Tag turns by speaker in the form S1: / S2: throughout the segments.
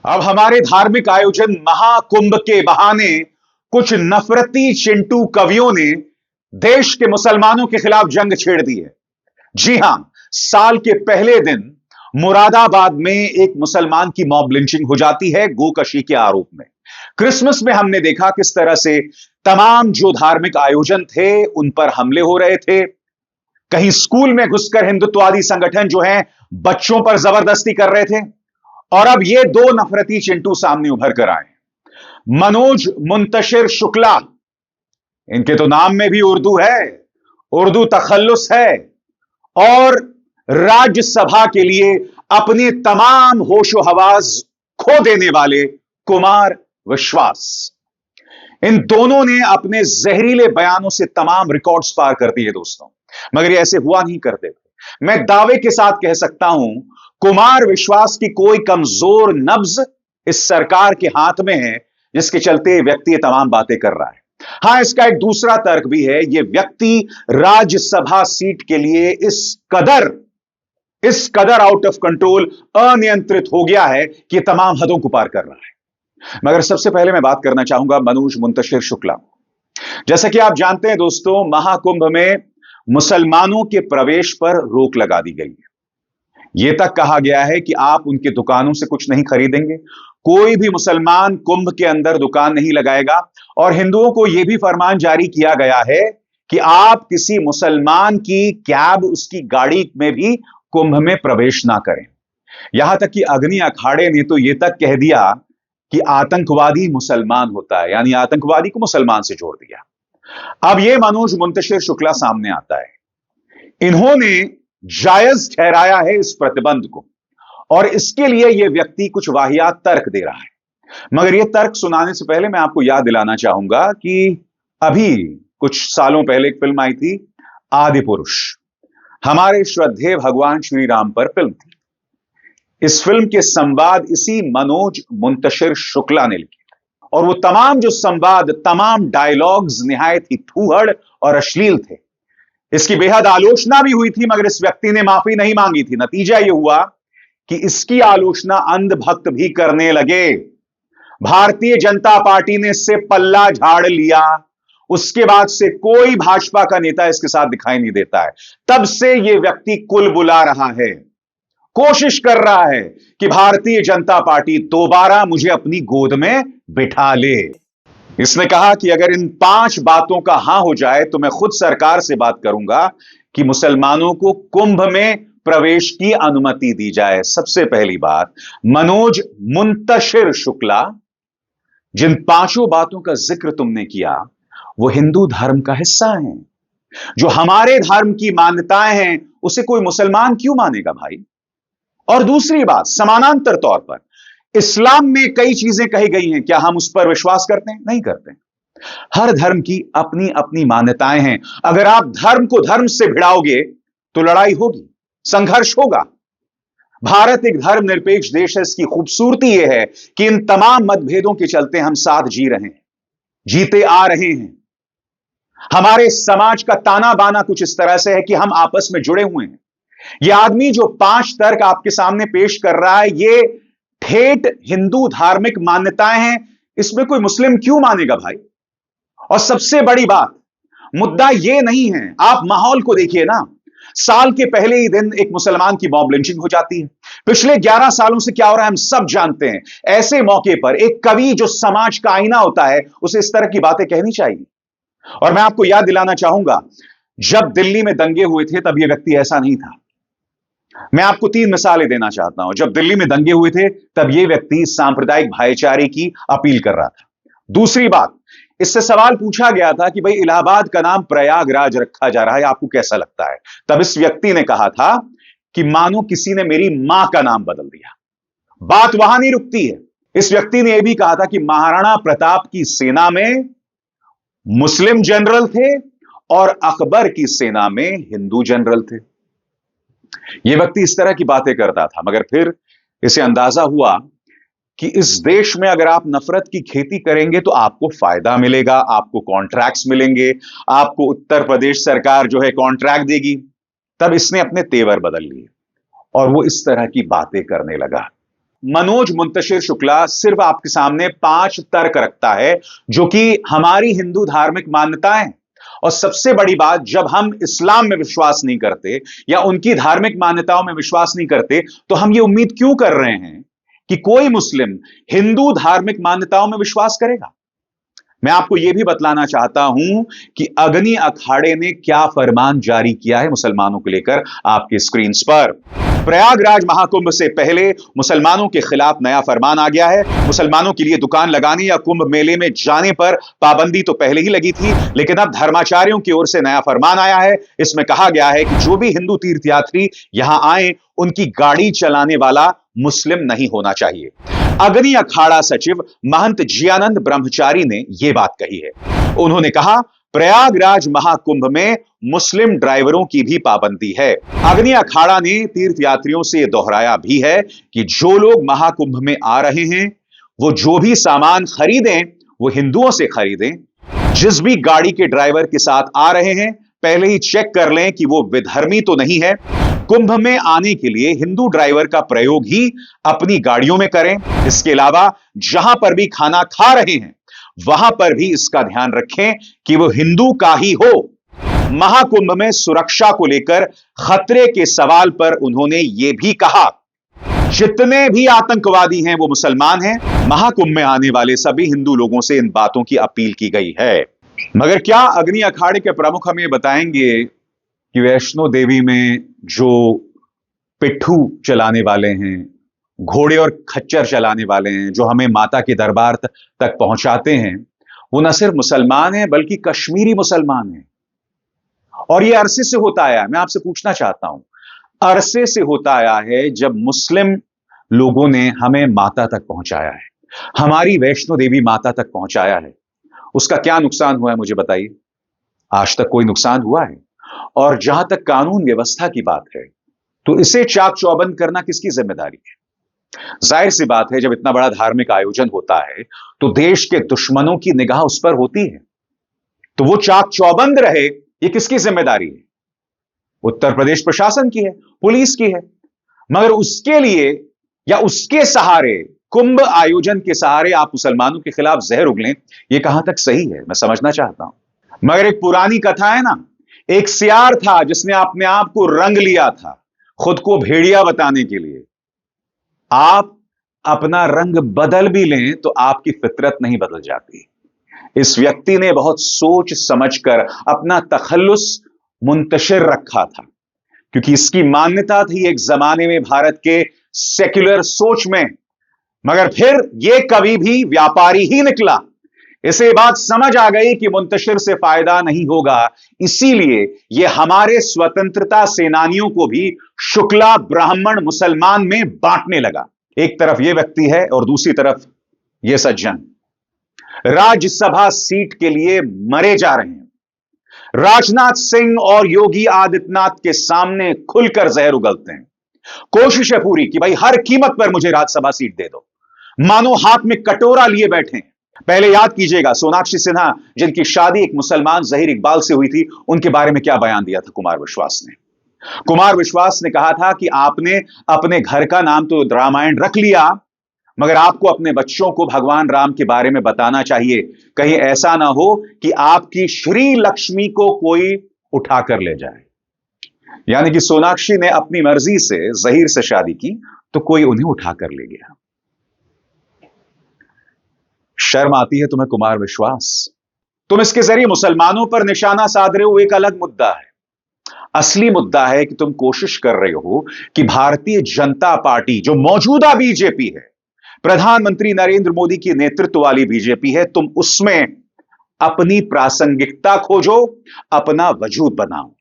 S1: अब हमारे धार्मिक आयोजन महाकुंभ के बहाने कुछ नफरती चिंटू कवियों ने देश के मुसलमानों के खिलाफ जंग छेड़ दी है। जी हां, साल के पहले दिन मुरादाबाद में एक मुसलमान की मॉब लिंचिंग हो जाती है गोकशी के आरोप में। क्रिसमस में हमने देखा किस तरह से तमाम जो धार्मिक आयोजन थे उन पर हमले हो रहे थे। कहीं स्कूल में घुसकर हिंदुत्ववादी संगठन जो हैं बच्चों पर जबरदस्ती कर रहे थे। और अब ये दो नफरती चिंटू सामने उभर कर आए। मनोज मुंतशिर शुक्ला, इनके तो नाम में भी उर्दू है, उर्दू तखल्लुस है। और राज्यसभा के लिए अपने तमाम होशो हवास खो देने वाले कुमार विश्वास, इन दोनों ने अपने जहरीले बयानों से तमाम रिकॉर्ड्स पार कर दिए दोस्तों। मगर ये ऐसे हुआ नहीं करते थे। मैं दावे के साथ कह सकता हूं, कुमार विश्वास की कोई कमजोर नब्ज इस सरकार के हाथ में है जिसके चलते व्यक्ति ये तमाम बातें कर रहा है। हां, इसका एक दूसरा तर्क भी है। यह व्यक्ति राज्यसभा सीट के लिए इस कदर आउट ऑफ कंट्रोल, अनियंत्रित हो गया है कि यह तमाम हदों को पार कर रहा है। मगर सबसे पहले मैं बात करना चाहूंगा मनोज मुंतशिर शुक्ला। जैसा कि आप जानते हैं दोस्तों, महाकुंभ में मुसलमानों के प्रवेश पर रोक लगा दी गई है। यह तक कहा गया है कि आप उनकी दुकानों से कुछ नहीं खरीदेंगे, कोई भी मुसलमान कुंभ के अंदर दुकान नहीं लगाएगा। और हिंदुओं को यह भी फरमान जारी किया गया है कि आप किसी मुसलमान की कैब, उसकी गाड़ी में भी कुंभ में प्रवेश ना करें। यहां तक कि अग्नि अखाड़े ने तो यह तक कह दिया कि आतंकवादी मुसलमान होता है, यानी आतंकवादी को मुसलमान से जोड़ दिया। अब यह मनोज मुंतशिर शुक्ला सामने आता है। इन्होंने जायज ठहराया है इस प्रतिबंध को, और इसके लिए यह व्यक्ति कुछ वाहियात तर्क दे रहा है। मगर यह तर्क सुनाने से पहले मैं आपको याद दिलाना चाहूंगा कि अभी कुछ सालों पहले एक फिल्म आई थी, आदि पुरुष। हमारे श्रद्धेय भगवान श्री राम पर फिल्म थी। इस फिल्म के संवाद इसी मनोज मुंतशिर शुक्ला ने लिखे, और वो तमाम जो संवाद, तमाम डायलॉग्स निहायत ही ठूहड़ और अश्लील थे। इसकी बेहद आलोचना भी हुई थी, मगर इस व्यक्ति ने माफी नहीं मांगी थी। नतीजा यह हुआ कि इसकी आलोचना अंधभक्त भी करने लगे। भारतीय जनता पार्टी ने इससे पल्ला झाड़ लिया। उसके बाद से कोई भाजपा का नेता इसके साथ दिखाई नहीं देता है। तब से यह व्यक्ति कुल बुला रहा है, कोशिश कर रहा है कि भारतीय जनता पार्टी दोबारा मुझे अपनी गोद में बिठा ले। इसने कहा कि अगर इन 5 बातों का हां हो जाए तो मैं खुद सरकार से बात करूंगा कि मुसलमानों को कुंभ में प्रवेश की अनुमति दी जाए। सबसे पहली बात, मनोज मुंतशिर शुक्ला, जिन 5 बातों का जिक्र तुमने किया वो हिंदू धर्म का हिस्सा हैं। जो हमारे धर्म की मान्यताएं हैं उसे कोई मुसलमान क्यों मानेगा भाई? और दूसरी बात, समानांतर तौर पर इस्लाम में कई चीजें कही गई हैं, क्या हम उस पर विश्वास करते हैं? नहीं करते। हर धर्म की अपनी अपनी मान्यताएं हैं। अगर आप धर्म को धर्म से भिड़ाओगे तो लड़ाई होगी, संघर्ष होगा। भारत एक धर्मनिरपेक्ष देश है। इसकी खूबसूरती यह है कि इन तमाम मतभेदों के चलते हम साथ जी रहे हैं, जीते आ रहे हैं। हमारे समाज का ताना बाना कुछ इस तरह से है कि हम आपस में जुड़े हुए हैं। यह आदमी जो 5 तर्क आपके सामने पेश कर रहा है, यह ठेठ हिंदू धार्मिक मान्यताएं हैं। इसमें कोई मुस्लिम क्यों मानेगा भाई? और सबसे बड़ी बात, मुद्दा यह नहीं है। आप माहौल को देखिए ना। साल के पहले ही दिन एक मुसलमान की मॉब लिंचिंग हो जाती है। पिछले 11 सालों से क्या हो रहा है हम सब जानते हैं। ऐसे मौके पर एक कवि जो समाज का आईना होता है, उसे इस तरह की बातें कहनी चाहिए। और मैं आपको याद दिलाना चाहूंगा, जब दिल्ली में दंगे हुए थे तब यह व्यक्ति ऐसा नहीं था। मैं आपको 3 मिसालें देना चाहता हूं। जब दिल्ली में दंगे हुए थे तब यह व्यक्ति सांप्रदायिक भाईचारे की अपील कर रहा था। दूसरी बात, इससे सवाल पूछा गया था कि भाई इलाहाबाद का नाम प्रयागराज रखा जा रहा है, आपको कैसा लगता है? तब इस व्यक्ति ने कहा था कि मानो किसी ने मेरी मां का नाम बदल दिया। बात वहां नहीं रुकती है। इस व्यक्ति ने यह भी कहा था कि महाराणा प्रताप की सेना में मुस्लिम जनरल थे और अकबर की सेना में हिंदू जनरल थे। यह व्यक्ति इस तरह की बातें करता था, मगर फिर इसे अंदाजा हुआ कि इस देश में अगर आप नफरत की खेती करेंगे तो आपको फायदा मिलेगा, आपको कॉन्ट्रैक्ट्स मिलेंगे, आपको उत्तर प्रदेश सरकार जो है कॉन्ट्रैक्ट देगी। तब इसने अपने तेवर बदल लिए और वो इस तरह की बातें करने लगा। मनोज मुंतशिर शुक्ला सिर्फ आपके सामने 5 तर्क रखता है जो कि हमारी हिंदू धार्मिक मान्यताएं, और सबसे बड़ी बात, जब हम इस्लाम में विश्वास नहीं करते या उनकी धार्मिक मान्यताओं में विश्वास नहीं करते तो हम ये उम्मीद क्यों कर रहे हैं कि कोई मुस्लिम हिंदू धार्मिक मान्यताओं में विश्वास करेगा। मैं आपको यह भी बतलाना चाहता हूं कि अग्नि अखाड़े ने क्या फरमान जारी किया है मुसलमानों को लेकर आपके स्क्रीन पर। प्रयागराज महाकुंभ से पहले मुसलमानों के खिलाफ नया फरमान आ गया है। मुसलमानों के लिए दुकान लगाने या कुंभ मेले में जाने पर पाबंदी तो पहले ही लगी थी, लेकिन अब धर्माचार्यों की ओर से नया फरमान आया है। इसमें कहा गया है कि जो भी हिंदू तीर्थयात्री यहां आए उनकी गाड़ी चलाने वाला मुस्लिम नहीं होना चाहिए। अग्नि अखाड़ा सचिव महंत जियानंद ब्रह्मचारी ने यह बात कही है। उन्होंने कहा, प्रयागराज महाकुंभ में मुस्लिम ड्राइवरों की भी पाबंदी है। अग्नि अखाड़ा ने तीर्थयात्रियों से यह दोहराया भी है कि जो लोग महाकुंभ में आ रहे हैं वो जो भी सामान खरीदें वो हिंदुओं से खरीदें। जिस भी गाड़ी के ड्राइवर के साथ आ रहे हैं पहले ही चेक कर लें कि वो विधर्मी तो नहीं है। कुंभ में आने के लिए हिंदू ड्राइवर का प्रयोग ही अपनी गाड़ियों में करें। इसके अलावा जहां पर भी खाना खा रहे हैं वहां पर भी इसका ध्यान रखें कि वो हिंदू का ही हो। महाकुंभ में सुरक्षा को लेकर खतरे के सवाल पर उन्होंने यह भी कहा, जितने भी आतंकवादी हैं वो मुसलमान हैं। महाकुंभ में आने वाले सभी हिंदू लोगों से इन बातों की अपील की गई है। मगर क्या अग्नि अखाड़े के प्रमुख हमें बताएंगे कि वैष्णो देवी में जो पिट्ठू चलाने वाले हैं, घोड़े और खच्चर चलाने वाले हैं, जो हमें माता के दरबार तक पहुंचाते हैं, वो न सिर्फ मुसलमान हैं बल्कि कश्मीरी मुसलमान हैं। और ये अरसे से होता आया है। मैं आपसे पूछना चाहता हूं, अरसे से होता आया है जब मुस्लिम लोगों ने हमें माता तक पहुंचाया है, हमारी वैष्णो देवी माता तक पहुंचाया है, उसका क्या नुकसान हुआ है मुझे बताइए। आज तक कोई नुकसान हुआ है? और जहां तक कानून व्यवस्था की बात है तो इसे चाक चौबंद करना किसकी जिम्मेदारी है? जाहिर सी बात है, जब इतना बड़ा धार्मिक आयोजन होता है तो देश के दुश्मनों की निगाह उस पर होती है, तो वो चाक चौबंद रहे, ये किसकी जिम्मेदारी है? उत्तर प्रदेश प्रशासन की है, पुलिस की है। मगर उसके लिए या उसके सहारे, कुंभ आयोजन के सहारे आप मुसलमानों के खिलाफ जहर उगलें, यह कहां तक सही है? मैं समझना चाहता हूं। मगर एक पुरानी कथा है ना, एक सियार था जिसने अपने आप को रंग लिया था खुद को भेड़िया बताने के लिए। आप अपना रंग बदल भी लें तो आपकी फितरत नहीं बदल जाती। इस व्यक्ति ने बहुत सोच समझकर अपना तखल्लुस मुंतशिर रखा था, क्योंकि इसकी मान्यता थी एक जमाने में भारत के सेक्युलर सोच में। मगर फिर यह कभी भी व्यापारी ही निकला। इसे बात समझ आ गई कि मुंतशिर से फायदा नहीं होगा, इसीलिए यह हमारे स्वतंत्रता सेनानियों को भी शुक्ला, ब्राह्मण, मुसलमान में बांटने लगा। एक तरफ यह व्यक्ति है और दूसरी तरफ यह सज्जन राज्यसभा सीट के लिए मरे जा रहे हैं। राजनाथ सिंह और योगी आदित्यनाथ के सामने खुलकर जहर उगलते हैं। कोशिश है पूरी कि भाई हर कीमत पर मुझे राज्यसभा सीट दे दो, मानो हाथ में कटोरा लिए बैठे हैं। पहले याद कीजिएगा सोनाक्षी सिन्हा, जिनकी शादी एक मुसलमान जहीर इकबाल से हुई थी, उनके बारे में क्या बयान दिया था कुमार विश्वास ने। कुमार विश्वास ने कहा था कि आपने अपने घर का नाम तो रामायण रख लिया, मगर आपको अपने बच्चों को भगवान राम के बारे में बताना चाहिए, कहीं ऐसा ना हो कि आपकी श्री लक्ष्मी को कोई उठाकर ले जाए। यानी कि सोनाक्षी ने अपनी मर्जी से जहीर से शादी की तो कोई उन्हें उठाकर ले गया। शर्म आती है तुम्हें कुमार विश्वास? तुम इसके जरिए मुसलमानों पर निशाना साध रहे हो, एक अलग मुद्दा है। असली मुद्दा है कि तुम कोशिश कर रहे हो कि भारतीय जनता पार्टी, जो मौजूदा बीजेपी है, प्रधानमंत्री नरेंद्र मोदी की नेतृत्व वाली बीजेपी है, तुम उसमें अपनी प्रासंगिकता खोजो, अपना वजूद बनाओ।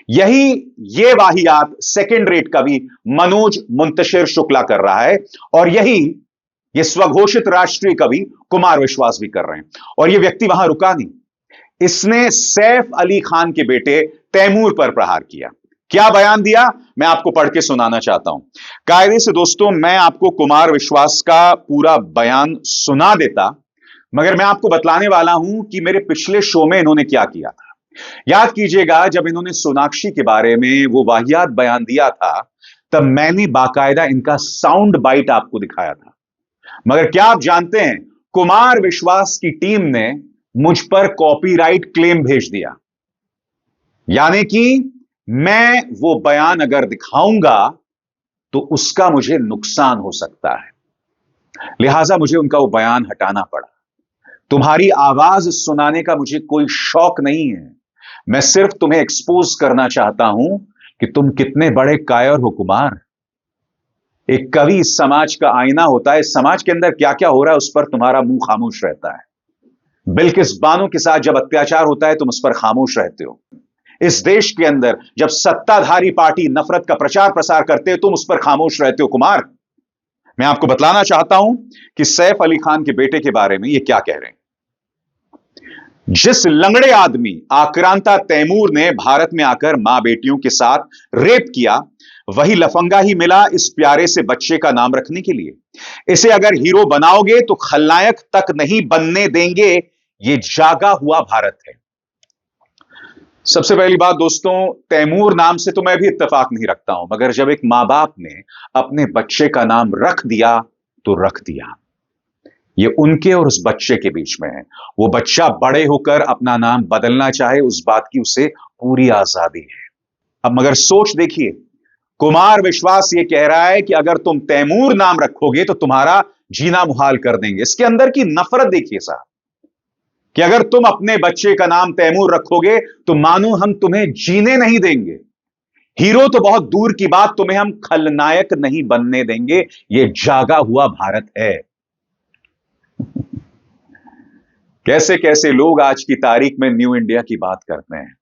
S1: ये वाहियात सेकेंड रेट कवि मनोज मुंतशिर शुक्ला कर रहा है, और ये स्वघोषित राष्ट्रीय कवि कुमार विश्वास भी कर रहे हैं। और यह व्यक्ति वहां रुका नहीं, इसने सैफ अली खान के बेटे तैमूर पर प्रहार किया। क्या बयान दिया, मैं आपको पढ़ के सुनाना चाहता हूं। कायदे से दोस्तों मैं आपको कुमार विश्वास का पूरा बयान सुना देता, मगर मैं आपको बतलाने वाला हूं कि मेरे पिछले शो में इन्होंने क्या किया था। याद कीजिएगा, जब इन्होंने सोनाक्षी के बारे में वो वाहियात बयान दिया था तब मैंने बाकायदा इनका साउंड बाइट आपको दिखाया था। मगर क्या आप जानते हैं, कुमार विश्वास की टीम ने मुझ पर कॉपीराइट क्लेम भेज दिया। यानी कि मैं वो बयान अगर दिखाऊंगा तो उसका मुझे नुकसान हो सकता है, लिहाजा मुझे उनका वो बयान हटाना पड़ा। तुम्हारी आवाज सुनाने का मुझे कोई शौक नहीं है, मैं सिर्फ तुम्हें एक्सपोज करना चाहता हूं कि तुम कितने बड़े कायर हो कुमार। एक कवि समाज का आईना होता है, समाज के अंदर क्या क्या हो रहा है उस पर तुम्हारा मुंह खामोश रहता है। बिल्किस बानो के साथ जब अत्याचार होता है तुम उस पर खामोश रहते हो। इस देश के अंदर जब सत्ताधारी पार्टी नफरत का प्रचार प्रसार करते हो तुम उस पर खामोश रहते हो कुमार। मैं आपको बतलाना चाहता हूं कि सैफ अली खान के बेटे के बारे में ये क्या कह रहे हैं। जिस लंगड़े आदमी आक्रांता तैमूर ने भारत में आकर मां बेटियों के साथ रेप किया, वही लफंगा ही मिला इस प्यारे से बच्चे का नाम रखने के लिए। इसे अगर हीरो बनाओगे तो खलनायक तक नहीं बनने देंगे। ये जागा हुआ भारत है। सबसे पहली बात दोस्तों, तैमूर नाम से तो मैं भी इत्तेफाक नहीं रखता हूं, मगर जब एक मां बाप ने अपने बच्चे का नाम रख दिया तो रख दिया। ये उनके और उस बच्चे के बीच में है। वो बच्चा बड़े होकर अपना नाम बदलना चाहे, उस बात की उसे पूरी आजादी है। अब मगर सोच देखिए, कुमार विश्वास ये कह रहा है कि अगर तुम तैमूर नाम रखोगे तो तुम्हारा जीना मुहाल कर देंगे। इसके अंदर की नफरत देखिए साहब, कि अगर तुम अपने बच्चे का नाम तैमूर रखोगे तो मानो हम तुम्हें जीने नहीं देंगे। हीरो तो बहुत दूर की बात, तुम्हें हम खलनायक नहीं बनने देंगे। यह जागा हुआ भारत है। कैसे कैसे लोग आज की तारीख में न्यू इंडिया की बात करते हैं।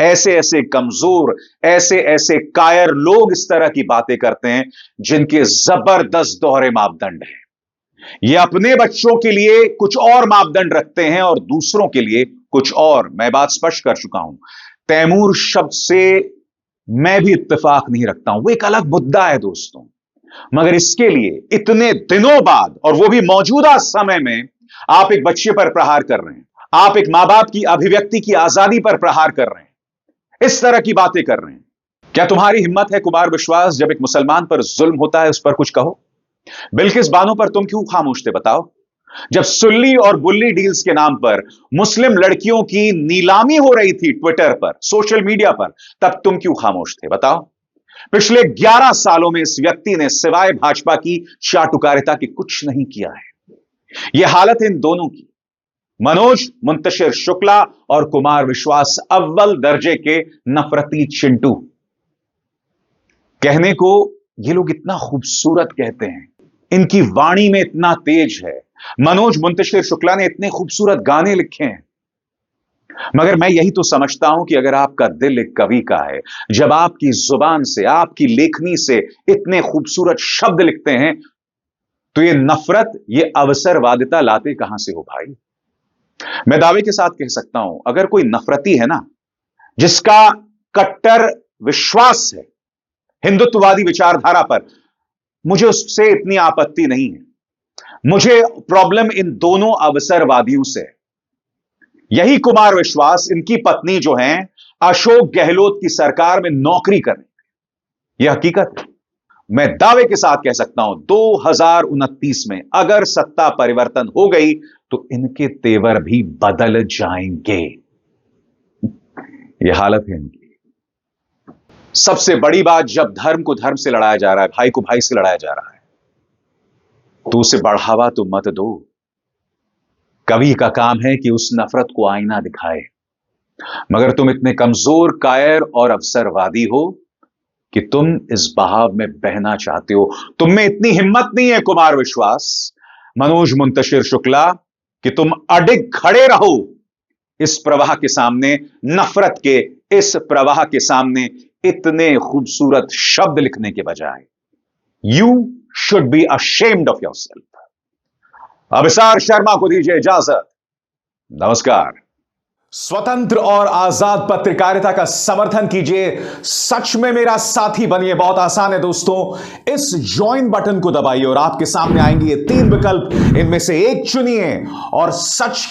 S1: ऐसे ऐसे कमजोर, ऐसे ऐसे कायर लोग इस तरह की बातें करते हैं जिनके जबरदस्त दोहरे मापदंड हैं। ये अपने बच्चों के लिए कुछ और मापदंड रखते हैं और दूसरों के लिए कुछ और। मैं बात स्पष्ट कर चुका हूं, तैमूर शब्द से मैं भी इत्तेफाक नहीं रखता हूं, वो एक अलग मुद्दा है दोस्तों। मगर इसके लिए इतने दिनों बाद, और वो भी मौजूदा समय में, आप एक बच्चे पर प्रहार कर रहे हैं, आप एक मां बाप की अभिव्यक्ति की आजादी पर प्रहार कर रहे हैं, इस तरह की बातें कर रहे हैं। क्या तुम्हारी हिम्मत है कुमार विश्वास, जब एक मुसलमान पर जुल्म होता है उस पर कुछ कहो? बिल्किस बानो पर तुम क्यों खामोश थे बताओ? जब सुल्ली और बुल्ली डील्स के नाम पर मुस्लिम लड़कियों की नीलामी हो रही थी ट्विटर पर, सोशल मीडिया पर, तब तुम क्यों खामोश थे बताओ? पिछले 11 सालों में इस व्यक्ति ने सिवाय भाजपा की चाटुकारिता के कुछ नहीं किया है। यह हालत इन दोनों की, मनोज मुंतशिर शुक्ला और कुमार विश्वास, अव्वल दर्जे के नफरती चिंटू। कहने को ये लोग इतना खूबसूरत कहते हैं, इनकी वाणी में इतना तेज है। मनोज मुंतशिर शुक्ला ने इतने खूबसूरत गाने लिखे हैं, मगर मैं यही तो समझता हूं कि अगर आपका दिल एक कवि का है, जब आपकी जुबान से, आपकी लेखनी से इतने खूबसूरत शब्द लिखते हैं, तो ये नफरत, ये अवसरवादिता लाते कहां से हो भाई? मैं दावे के साथ कह सकता हूं, अगर कोई नफरती है ना, जिसका कट्टर विश्वास है हिंदुत्ववादी विचारधारा पर, मुझे उससे इतनी आपत्ति नहीं है। मुझे प्रॉब्लम इन दोनों अवसरवादियों से। यही कुमार विश्वास, इनकी पत्नी जो हैं अशोक गहलोत की सरकार में नौकरी कर रही है, यह हकीकत है। मैं दावे के साथ कह सकता हूं 2029 में अगर सत्ता परिवर्तन हो गई तो इनके तेवर भी बदल जाएंगे। यह हालत है इनकी। सबसे बड़ी बात, जब धर्म को धर्म से लड़ाया जा रहा है, भाई को भाई से लड़ाया जा रहा है, तो उसे बढ़ावा तो मत दो। कवि का काम है कि उस नफरत को आईना दिखाए, मगर तुम इतने कमजोर, कायर और अवसरवादी हो कि तुम इस बहाव में बहना चाहते हो। तुम में इतनी हिम्मत नहीं है कुमार विश्वास, मनोज मुंतशिर शुक्ला, कि तुम अडिग खड़े रहो इस प्रवाह के सामने, नफरत के इस प्रवाह के सामने, इतने खूबसूरत शब्द लिखने के बजाय। You should be ashamed of yourself. Abhisar Sharma को दीजिए इजाजत। नमस्कार।
S2: स्वतंत्र और आजाद पत्रकारिता का समर्थन कीजिए, सच में मेरा साथी बनिए। बहुत आसान है दोस्तों, इस ज्वाइन बटन को दबाइए और आपके सामने आएंगे ये 3 विकल्प, इनमें से एक चुनिए और सच